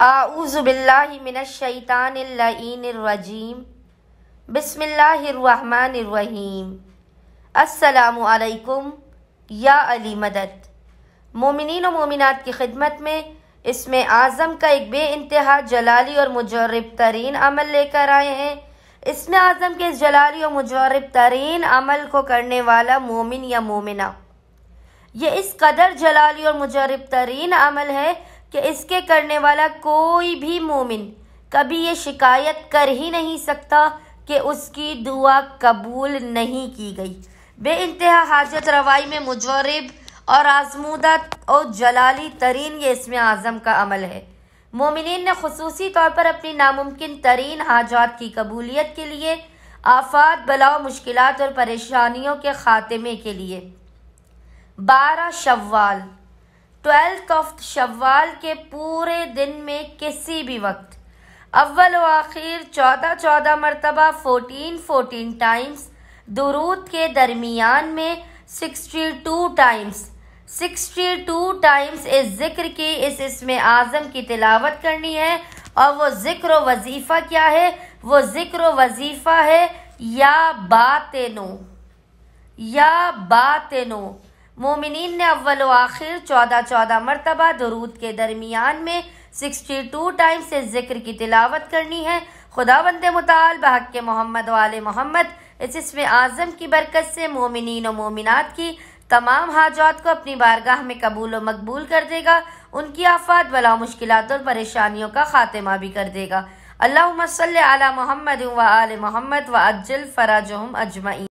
आऊज़ु बिल्लाहि मिनश्शैतानिर्रजीम बिस्मिल्लाहिर्रहमानिर्रहीम। अस्सलामु अलैकुम या अली मदद। मोमिनीन और मोमिनात की खिदमत में इसमें आज़म का एक बेइंतहा जलाली और मुजर्रब तरीन अमल लेकर आए हैं। इसमें आज़म के इस जलाली और मुजर्रब तरीन अमल को करने वाला मोमिन या मोमिना, ये इस कदर जलाली और मुजर्रब तरीन अमल है कि इसके करने वाला कोई भी मोमिन कभी ये शिकायत कर ही नहीं सकता कि उसकी दुआ कबूल नहीं की गई। बेइंतहा हाजत रवाई में मुजर्रब और आजमूदा और जलाली तरीन ये इसमें आज़म का अमल है। मोमिनीन ने खुसूसी तौर पर अपनी नामुमकिन तरीन हाजात की कबूलियत के लिए, आफात, बलाओ, मुश्किलात और परेशानियों के खात्मे के लिए 12 शव्वाल 12 शव्वाल के पूरे दिन में किसी भी वक्त अव्वल व आखिर 14 मरतबा 14 टाइम्स दुरूद के दरमियान में 62 टाइम्स इस जिक्र की इस इसमें आज़म की तिलावत करनी है। और वो जिक्र वजीफ़ा क्या है? वो जिक्र वजीफ़ा है या बातिनो। मोमिनीन ने अव्वल व आखिर 14 मरतबा दुरूद के दरमियान में 62 टाइम्स इस जिक्र की तिलावत करनी है। खुदावंद मुताल बहक़ मोहम्मद वाले मोहम्मद इस इसमें आज़म की बरकत से मोमिनीन और मोमिनात की तमाम हाजात को अपनी बारगाह में कबूल व मकबूल कर देगा। उनकी आफात, बला, मुश्किलात और परेशानियों का खात्मा भी कर देगा। अल्लाहुम्मा सल्लि अला मुहम्मद व आले मोहम्मद व अज्जल फराजहुम अजमईन।